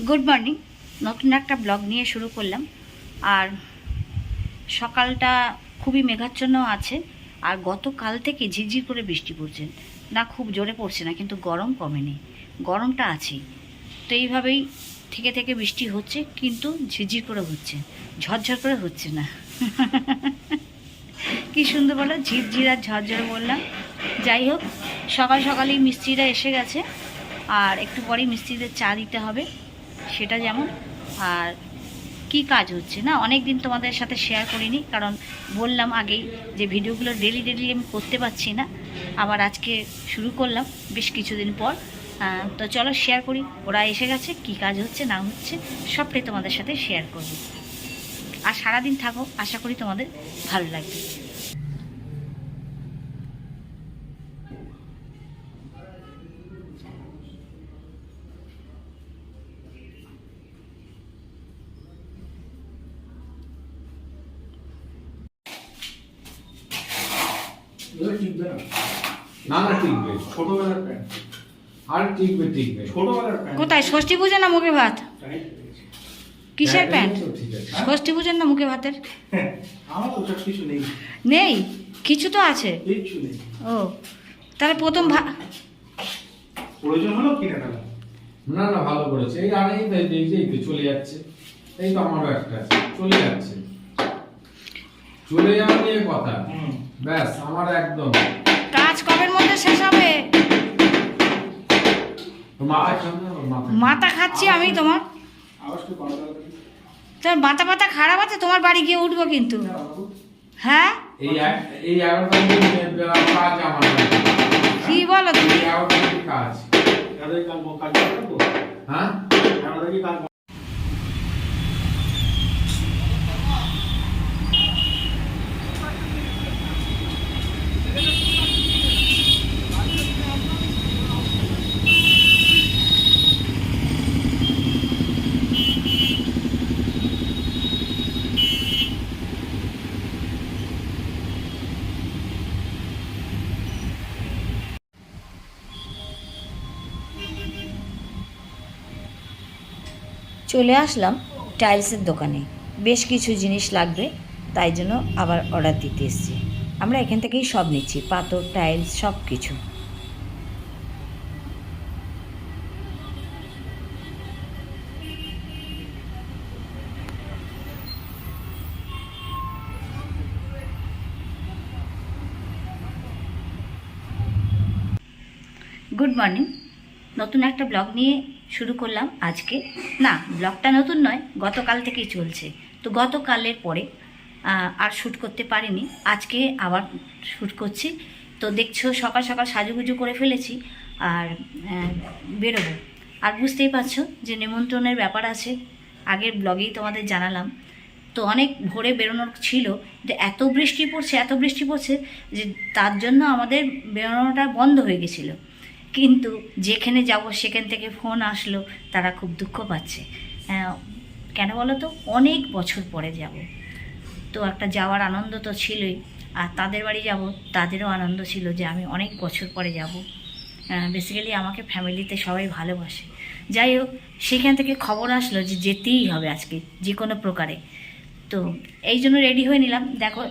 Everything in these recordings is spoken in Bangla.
Good morning. নতুন একটা ব্লগ নিয়ে শুরু করলাম। আর সকালটা খুবই মেঘাচ্ছন্ন আছে। আর গতকাল থেকে ঝিরঝির করে বৃষ্টি পড়ছে, না খুব জোরে পড়ছে না, কিন্তু গরম কমেনি, গরমটা আছেই। তো এইভাবেই থেকে থেকে বৃষ্টি হচ্ছে, কিন্তু ঝিরঝির করে হচ্ছে, ঝরঝর করে হচ্ছে না। কি সুন্দর বলো, ঝিরঝির আর ঝরঝরে বললাম। যাই হোক, সকাল সকালেই মিস্ত্রিরা এসে গেছে, আর একটু পরেই মিস্ত্রিদের চা দিতে হবে, সেটা যেমন। আর কি কাজ হচ্ছে না, অনেক দিন তোমাদের সাথে শেয়ার করিনি, কারণ বললাম আগেই যে ভিডিওগুলো ডেলি ডেলি আমি করতে পারছি না। আবার আজকে শুরু করলাম বেশ কিছুদিন পর। তো চলো শেয়ার করি, ওরা এসে গেছে, কি কাজ হচ্ছে না হচ্ছে সবটাই তোমাদের সাথে শেয়ার করব। আর সারাদিন থাকো, আশা করি তোমাদের ভালো লাগবে। কোথায় ষষ্ঠী পূজা না মুখে ভাত? কিসের প্যান্ট? ষষ্ঠী পূজার না মুখে ভাতের? নেই, কিছু তো আছে। ও, তাহলে প্রথম প্রয়োজন হলো কিনে ফেলা। না না, ভালো করেছে। এই আর এই তো চলে যাচ্ছে। এই তো আমারও একটা আছে, চলে যাচ্ছে। চলে যাওয়া নিয়ে কথা, ব্যাস আমার একদম। কাজ কবের মধ্যে শেষ হবে? মাথা খাচ্ছি আমি তোমার। তোর মাথা মাথা খারাপ আছে, তোমার বাড়ি গিয়ে উঠবো কিন্তু। হ্যাঁ, এই 11টা কাজ আমার। কি বলো তুমি? কাজ হ্যাঁ, চলে আসলাম টাইলসের দোকানে, বেশ কিছু জিনিস লাগবে, তাই জন্য আবার অর্ডার দিতে এসেছি। আমরা এখান থেকেই সব নিচ্ছি, পাথর, টাইলস, সব কিছু। Good morning. নতুন একটা ব্লগ নিয়ে শুরু করলাম আজকে। না, ব্লগটা নতুন নয়, গতকাল থেকেই চলছে। তো গতকালের পরে আর শ্যুট করতে পারিনি, আজকে আবার শ্যুট করছি। তো দেখছো সকাল সকাল সাজুগুজু করে ফেলেছি, আর বেরোবো। আর বুঝতেই পারছো যে নিমন্ত্রণের ব্যাপার আছে, আগের ব্লগেই তোমাদের জানালাম। তো অনেক ভোরে বেরোনোর ছিল, যে এত বৃষ্টি পড়ছে যে তার জন্য আমাদের বেরোনোটা বন্ধ হয়ে গেছিলো। কিন্তু যেখানে যাব সেখান থেকে ফোন আসলো, তারা খুব দুঃখ পাচ্ছে। কেন বলো তো, অনেক বছর পরে যাব, তো একটা যাওয়ার আনন্দ তো ছিলই। আর তাদের বাড়ি যাব, তাদেরও আনন্দ ছিল যে আমি অনেক বছর পরে যাব। বেসিক্যালি আমাকে ফ্যামিলিতে সবাই ভালোবাসে। যাই হোক, সেখান থেকে খবর আসলো যে যেতেই হবে আজকে যে কোনো প্রকারে। তো এই জন্য রেডি হয়ে নিলাম, দেখো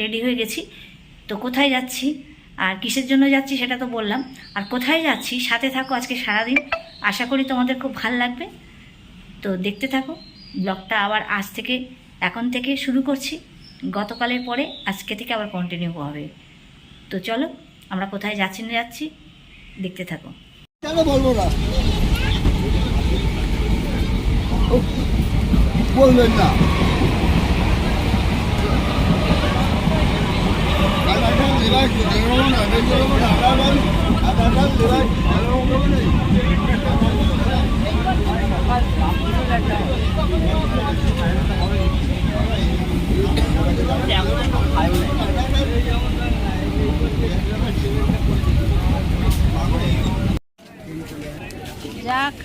রেডি হয়ে গেছি। তো কোথায় যাচ্ছি আর কিসের জন্য যাচ্ছি সেটা তো বললাম, আর কোথায় যাচ্ছি সাথে থাকো আজকে সারাদিন, আশা করি তোমাদের খুব ভালো লাগবে। তো দেখতে থাকো ব্লগটা। আবার এখন থেকে শুরু করছি, গতকালের পরে আজকে থেকে আবার কন্টিনিউ হবে। তো চলো আমরা কোথায় যাচ্ছি না যাচ্ছি দেখতে থাকো। কেন বলবো না, বলবেন না। যাক,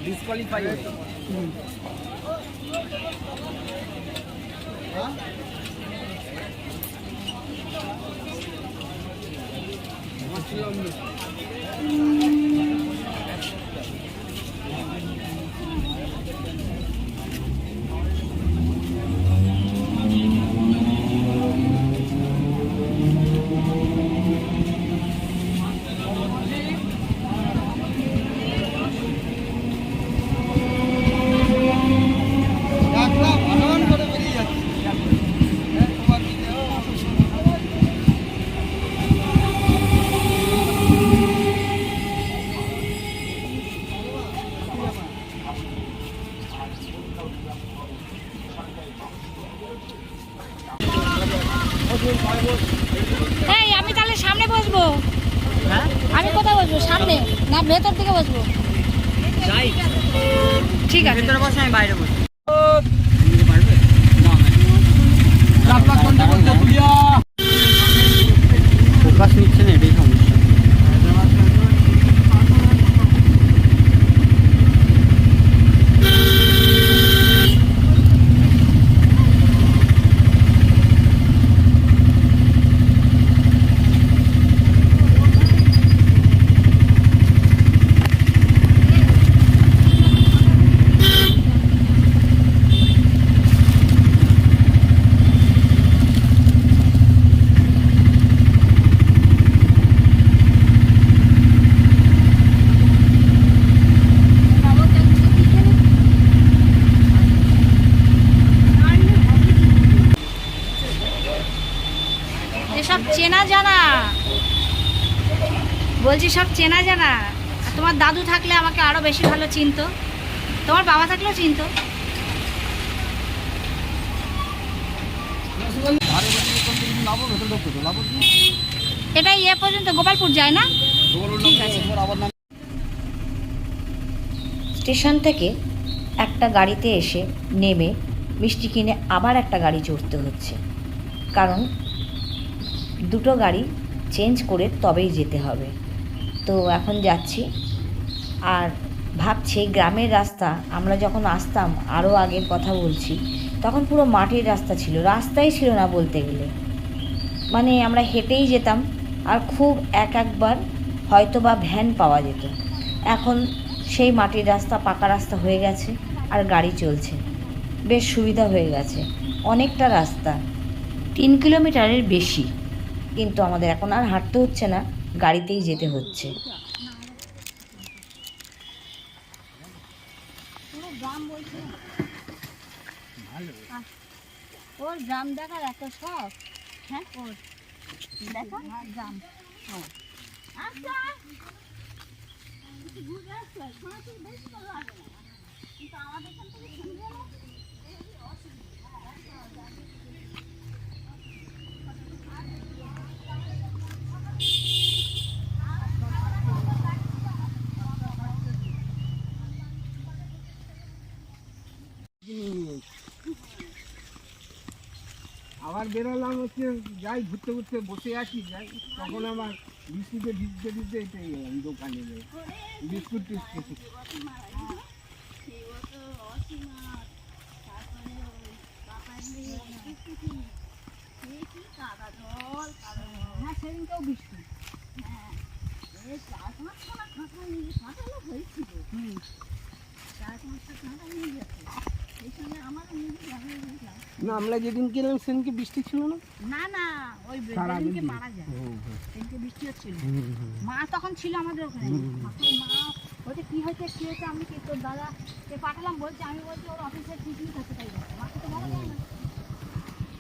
ডিসকোয়ালিফাই একদম আনন্দ করে বেরিয়ে যাচ্ছে তোমার দিকে, ও। এই আমি তাহলে সামনে বসবো। আমি কোথায় বসবো, সামনে না ভেতর দিকে বসবো? ঠিক আছে, ভেতরে বসে আমি বাইরে বসে চাপলা কোনটা করতে বুঝিয়া ফোকাস নিচ্ছে না, এটাই সমস্যা। এসব চেনা জানা, বলছি সব চেনা জানা। আর তোমার দাদু থাকলে আমাকে আরো বেশি ভালো চিনতো, তোমার বাবা থাকলেও চিনতো। লাভ ভেতর ঢুকতে তো লাভ কি এটাই এ পর্যন্ত গোপালপুর যায় না? ঠিক আছে। আবার নাম স্টেশন থেকে একটা গাড়িতে এসে নেমে মিষ্টি কিনে আবার একটা গাড়ি চড়তে হচ্ছে, কারণ দুটো গাড়ি চেঞ্জ করে তবেই যেতে হবে। তো এখন যাচ্ছি। আর ভাবছি গ্রামের রাস্তা, আমরা যখন আসতাম, আরও আগের কথা বলছি, তখন পুরো মাটির রাস্তা ছিল, রাস্তাই ছিল না বলতে গেলে। মানে আমরা হেঁটেই যেতাম, আর খুব একবার হয়তো বা ভ্যান পাওয়া যেত। এখন সেই মাটির রাস্তা পাকা রাস্তা হয়ে গেছে, আর গাড়ি চলছে, বেশ সুবিধা হয়ে গেছে। অনেকটা রাস্তা, 3 কিলোমিটারের বেশি, কিন্তু আমাদের এখন আর হাঁটতে হচ্ছে না, গাড়িতেই যেতে হচ্ছে। ওর গ্রাম দেখার এত শখ, হ্যাঁ ওর দেখা গ্রাম। আচ্ছা আবার বেরোলাম হচ্ছে, যাই ঘুরতে ঘুরতে বসে আছি, যাই তখন আমার বিস্কুটে ভিজতে ভিজতে এটাই গেলাম দোকানে যাই বিস্কুট টিস্কুট। হ্যাঁ সেদিনকেও বৃষ্টি, না আমরা যেদিন গেলাম সেদিনকে বৃষ্টি ছিল না। না না ওই যেদিনকে মারা যায় সেদিনকে বৃষ্টি হচ্ছিল। মা তখন ছিল আমাদের ওখানে। মাকে মা বলছে কি হয়েছে কি হয়েছে, আমি কি তোর দাদা কে পাঠালাম, বলছে আমি বলছি ওর অফিসের পিকনিক হচ্ছে তাই বলছে। মাকে তো বলা যায় না।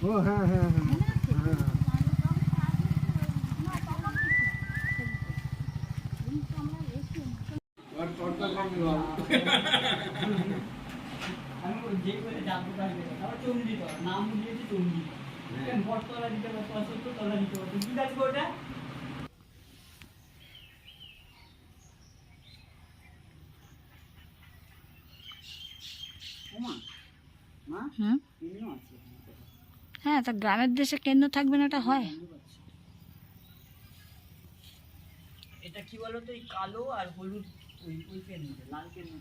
ও হ্যাঁ হ্যাঁ হ্যাঁ মনে আছে? হ্যাঁ না, তখন কি ছিল? সেদিনকে আমরা এসছি, আমি যে করে জানতে পারবে তারপর চণ্ডীতলা নাম দিয়েছি চণ্ডীতলা, বটতলা দিতে পারতো, সত্যতলা দিতে পারতো, কি দেখবো ওটা। হুম হ্যাঁ, তা গ্রামের দেশে কেন্দ্র থাকবে না, এটা হয়। এটা কি বলতো, এই কালো আর হলুদ, ওই কেন্দ্র, লাল কেন্দ্র,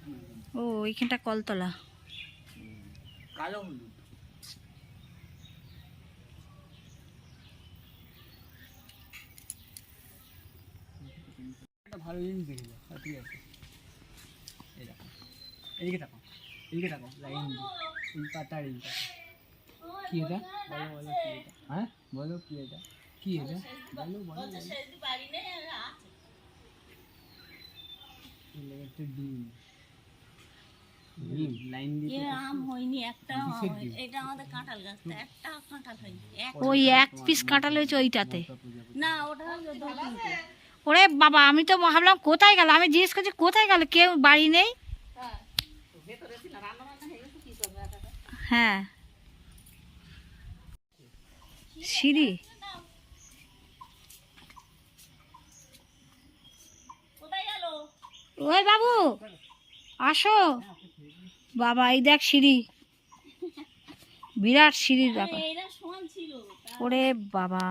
ও ওইখানটা কলতলা। কালো হলুদ। ভালো জিনিস দেখে যাও। ঠিক আছে, এই দেখো, এদিকে তাকাও, এদিকে তাকাও, লাইন এই পাতার এই পাতা। কি এটা? বলো বলো কি এটা? হ্যাঁ বলো কি এটা? কি এটা? বলো বলো বলো। একটা ডিম, ডিম লাইন দিয়ে আম হয়নি, একটা কিসের ডিম? এটা আমাদের কাঁঠাল গাছটা, একটা কাঁঠাল হয়নি। ওই এক পিস কাঁঠাল হয়েছে ওইটাতে। না ওটা হলো 2-3টে। ওরে বাবা, আমি তো ভাবলাম কোথায় গেল, আমি জিজ্ঞেস করছি কোথায় গেল, কেউ বাড়ি নেই। হ্যাঁ, সিঁড়ি। কোথায় গেল? ওই বাবু আসো বাবা, এই দেখ সিঁড়ি, বিরাট সিঁড়ির ব্যাপার। এরা সমান ছিল। ওরে বাবা,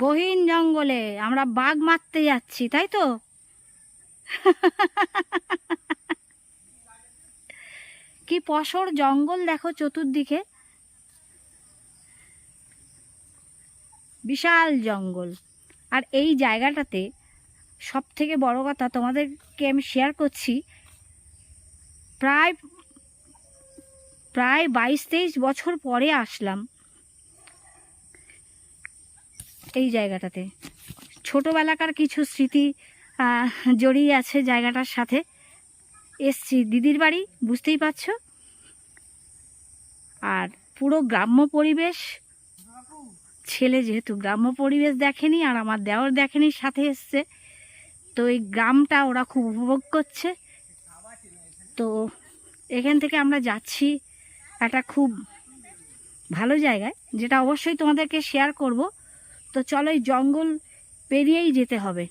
গহীন জঙ্গলে আমরা বাঘ মারতে যাচ্ছি, তাই তো? কি পশর জঙ্গল দেখো চতুর্দিকে, বিশাল জঙ্গল। আর এই জায়গাটাতে সব থেকে বড় কথা তোমাদেরকে আমি শেয়ার করছি, প্রায় 22-23 বছর পরে আসলাম এই জায়গাটাতে। ছোটবেলাকার কিছু স্মৃতি জড়িয়ে আছে জায়গাটার সাথে। এসছি দিদির বাড়ি, বুঝতেই পারছো। আর পুরো গ্রাম্য পরিবেশ, ছেলে যেহেতু গ্রাম্য পরিবেশ দেখেনি আর আমার দেওর দেখেনি, সাথে এসছে, তো এই গ্রামটা ওরা খুব উপভোগ করছে। তো এখান থেকে আমরা যাচ্ছি একটা খুব ভালো জায়গায়, যেটা অবশ্যই তোমাদেরকে শেয়ার করব। তো চলো, এই জঙ্গল পেরিয়েই যেতে হবে।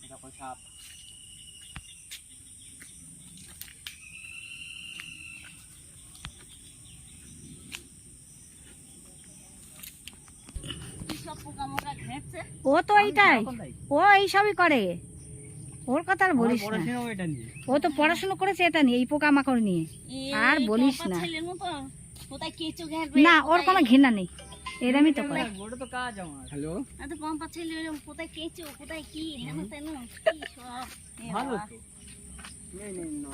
দেখো সাপ। সব পোকামোকা ঘেঁটছে। ও তো এইটাই, ও এইসবই করে, ওর কথা আর বলিস না। পড়াশোনাও এটা নিয়ে। ও তো পড়াশোনা করেছে এটা নিয়ে, এই পোকামাকড় নিয়ে। আর বলিস না। ছেলের মতো কোথায় কেঁচো ঘেঁটবে, না, ওর কোনো ঘৃণা নেই, এরমই তো করে। ওটা তো কাজ আমার। হ্যালো, তো পম্পা ছেলে কোথায় কেঁচো, কোথায় কি হেন তেন কি সব। ভালো তো। নেই নেই না,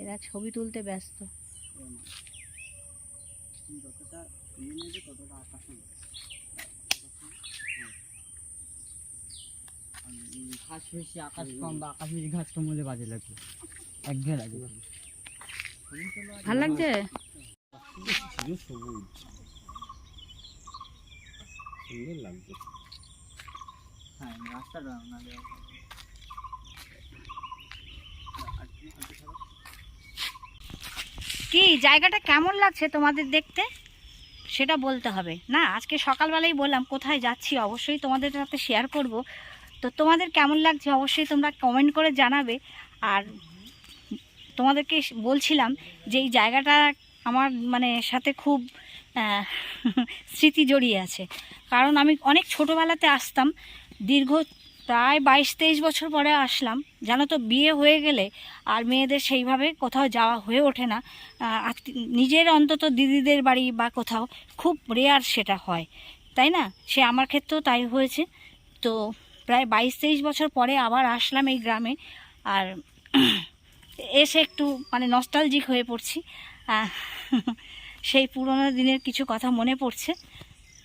এরা ছবি তুলতে ব্যস্ত। যতটা ইয়ে নেবে ততটা আকাশ নেই। ঘাস বেশি আকাশ কম, বা আকাশ বেশি ঘাস কম হলে বাজে লাগবে, একঘেয়ে লাগে। ভাল লাগছে। ছিল সবুজ, সুন্দর লাগছে। হ্যাঁ রাস্তাটা আপনাদের কি জায়গাটা কেমন লাগছে তোমাদের দেখতে, সেটা বলতে হবে না। আজকে সকালবেলাই বললাম কোথায় যাচ্ছি, অবশ্যই তোমাদের সাথে শেয়ার করব। তো তোমাদের কেমন লাগছে অবশ্যই তোমরা কমেন্ট করে জানাবে। আর তোমাদেরকে বলছিলাম যে এই জায়গাটা আমার মানে সাথে খুব স্মৃতি জড়িয়ে আছে। কারণ আমি অনেক ছোটোবেলাতে আসতাম, দীর্ঘ প্রায় 22-23 বছর পরে আসলাম। জানো তো, বিয়ে হয়ে গেলে আর মেয়েদের সেইভাবে কোথাও যাওয়া হয়ে ওঠে না। নিজের অন্তত দিদিদের বাড়ি বা কোথাও খুব রেয়ার সেটা হয়, তাই না? সে আমার ক্ষেত্রেও তাই হয়েছে। তো প্রায় 22-23 বছর পরে আবার আসলাম এই গ্রামে। আর এসে একটু মানে নস্টালজিক হয়ে পড়ছি, সেই পুরোনো দিনের কিছু কথা মনে পড়ছে।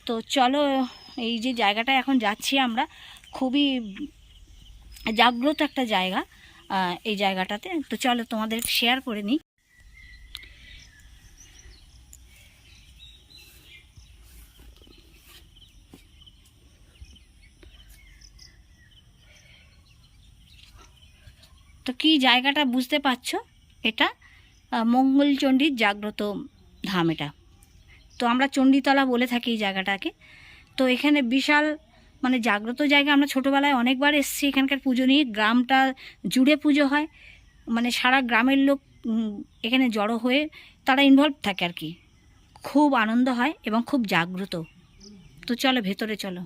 তো চলো, এই যে জায়গাটা এখন যাচ্ছি আমরা, খুবই জাগ্রত একটা জায়গা এই জায়গাটাতে। তো চলো তোমাদের শেয়ার করে নিই। তো কি জায়গাটা বুঝতে পারছো, এটা মঙ্গলচণ্ডীর জাগ্রত ধাম এটা। তো আমরা চণ্ডীতলা বলে থাকি এই জায়গাটাকে। তো এখানে বিশাল মানে জাগ্রত জায়গা। আমরা ছোটোবেলায় অনেকবার এসেছি এখানকার পুজো নিয়ে। গ্রামটা জুড়ে পুজো হয়, মানে সারা গ্রামের লোক এখানে জড়ো হয়ে তারা ইনভলভ থাকে আর কি। খুব আনন্দ হয় এবং খুব জাগ্রত। তো চলো ভেতরে চলো।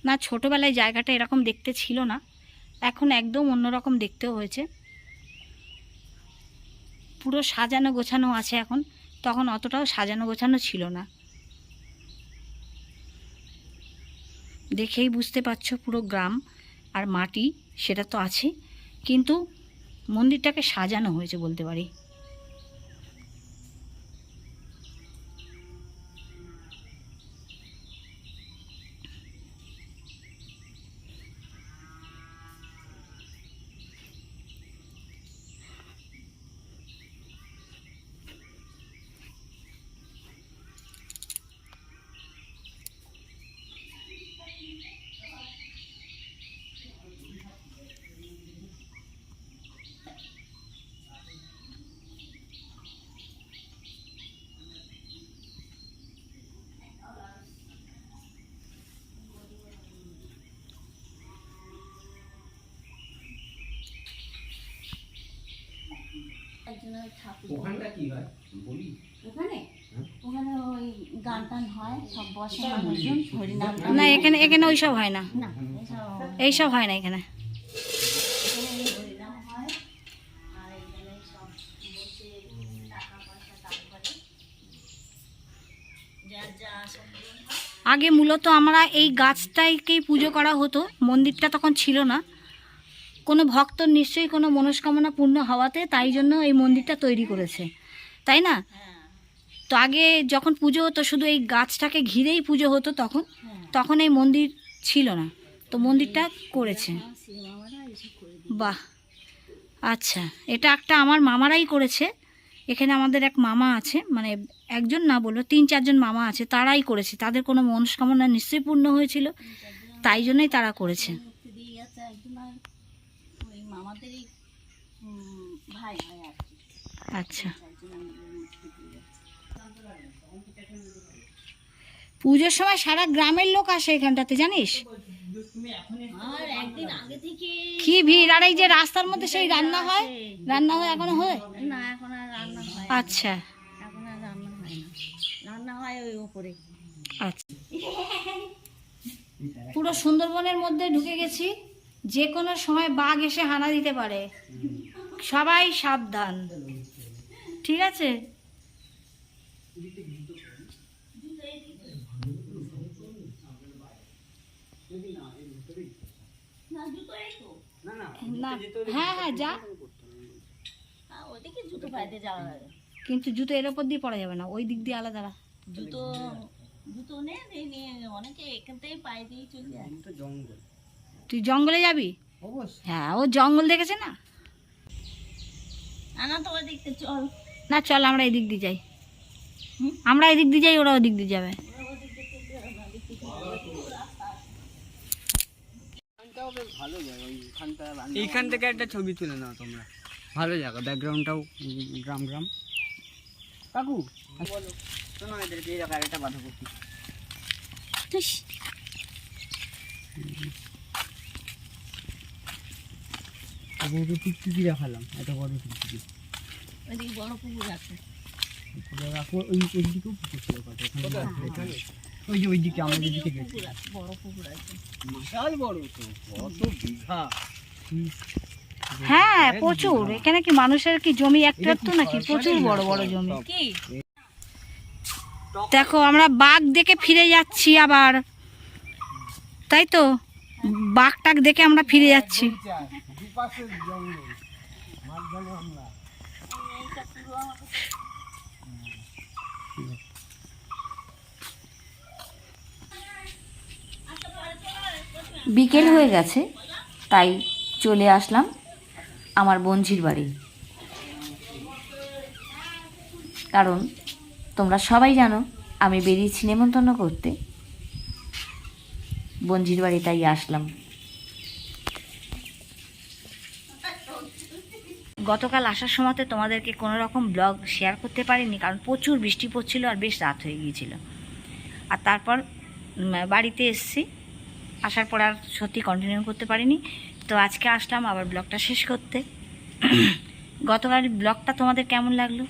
না, ছোটোবেলায় জায়গাটা এরকম দেখতে ছিল না, এখন একদম অন্যরকম দেখতেও হয়েছে। পুরো সাজানো গোছানো আছে এখন, তখন অতটাও সাজানো গোছানো ছিল না। দেখেই বুঝতে পারছো পুরো গ্রাম আর মাটি সেটা তো আছে, কিন্তু মন্দিরটাকে সাজানো হয়েছে বলতে পারি। ওখানটা কি হয় বলি? ওখানে ওখানে ওই গান টান হয়, সব বসে মানুষজন হরিনাম গান। না, এখানে এখানে ওইসব হয় না, না এসব এইসব হয় না এখানে। এখানে হরিনাম হয়, আর এখানে সব বসে টাকা পয়সা দান করে, যার যা সম্পূর্ণ হয়। আগে মূলত আমরা এই গাছটাকেই পুজো করা হতো, মন্দিরটা তখন ছিল না। কোনো ভক্ত নিশ্চয়ই কোনো মনস্কামনা পূর্ণ হওয়াতে তাই জন্য এই মন্দিরটা তৈরি করেছে, তাই না? তো আগে যখন পুজো হতো শুধু এই গাছটাকে ঘিরেই পুজো হতো, তখন এই মন্দির ছিল না, তো মন্দিরটা করেছে। বাহ, আচ্ছা, এটা একটা আমার মামারাই করেছে। এখানে আমাদের এক মামা আছে, মানে একজন না বলবো 3-4 জন মামা আছে, তারাই করেছে। তাদের কোনো মনস্কামনা নিশ্চয়ই পূর্ণ হয়েছিল, তাই জন্যই তারা করেছে। মুক্তি দিয়ে গেছে একজন, আর ওই মামাদেরই ভাই হয় আর কি। আচ্ছা, একজন আমাদের মুক্তি দিয়ে গেছে। পুজোর সময় সারা গ্রামের লোক আসে এখানটাতে, জানিস? আর একদিন আগে থেকে কি ভিড়! আর এই যে রাস্তার মধ্যে সেই রান্না হয়, এখনো হয়? না, এখন আর রান্না হয়। আচ্ছা এখন আর রান্না হয় না, রান্না হয় ওই উপরে। আচ্ছা, পুরো সুন্দরবনের মধ্যে ঢুকে গেছি, যে কোনো সময় বাঘ এসে হানা দিতে পারে, সবাই সাবধান, ঠিক আছে? না, হ্যাঁ হ্যাঁ যা, ওদিকে জুতো পাইতে যাওয়া যাবে, কিন্তু জুতো এর ওপর দিয়ে পরা যাবে না, ওই দিক দিয়ে আলাদা। জুতো জুতো নিয়ে অনেকে এখান থেকে পায়ে দিয়ে চলে যায়। তো জঙ্গল। তুই জঙ্গলে যাবি? অবশ্যই। হ্যাঁ, ও জঙ্গল দেখেছে না। না তো ওই দিকতে চল। না, চল আমরা এদিক দিয়ে যাই, আমরা এদিক দিয়ে যাই, ওরা ওদিক দিয়ে যাবে। ভালো জায়গা ওইখানটা, এইখান থেকে একটা ছবি তুলে নাও তোমরা, ভালো জায়গা, ব্যাকগ্রাউন্ডটাও গ্রাম গ্রাম। কাকু বলো, শোনো এদেরকে এই জায়গায় একটা বাধা করছি। ওকে টিকটিকি দেখালাম, এত বড় টিকটিকি। ওইদিকে বড় পুকুর আছে, ওইদিকেও পুকুর ছিল কত, ওই যে ওইদিকে আমরা যেদিকে গেছি পুকুর আছে, বড় পুকুর আছে। বিশাল বড় তো, কত বিঘা। হ্যাঁ, প্রচুর। এখানে কি মানুষের কি জমি একটা তো নাকি, প্রচুর বড় বড় জমি। কি দেখো, আমরা বাঘ দেখে ফিরে যাচ্ছি আবার, তাই তো? বাঘটাক দেখে আমরা ফিরে যাচ্ছি। দুপাশের জঙ্গল, মাঝখানে আমরা। বিকেল হয়ে গেছে, তাই চলে আসলাম আমার বঞ্জির বাড়ি। কারণ তোমরা সবাই জানো আমি বেরিয়েছি নেমন্তন্ন করতে, বঞ্জির বাড়ি, তাই আসলাম। গতকাল আসার সময়তে তোমাদেরকে কোনো রকম ব্লগ শেয়ার করতে পারিনি, কারণ প্রচুর বৃষ্টি পড়ছিল আর বেশ রাত হয়ে গিয়েছিল। আর তারপর বাড়িতে এসেছি, আসার পর আর সত্যি কন্টিনিউ করতে পারিনি। তো আজকে আসলাম আবার ব্লগটা শেষ করতে। গতকাল ব্লগটা তোমাদের কেমন লাগলো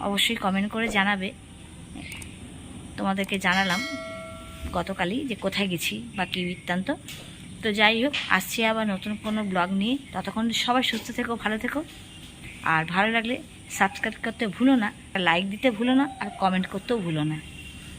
অবশ্যই কমেন্ট করে জানাবে। তোমাদেরকে জানালাম গতকালই যে কোথায় গেছি বা কী বৃত্তান্ত। তো যাই হোক, আসছি আবার নতুন কোনো ব্লগ নিয়ে। ততক্ষণ সবাই সুস্থ থেকো, ভালো থেকো। আর ভালো লাগলে সাবস্ক্রাইব করতে ভুলো না, লাইক দিতে ভুলো না, আর কমেন্ট করতেও ভুলো না।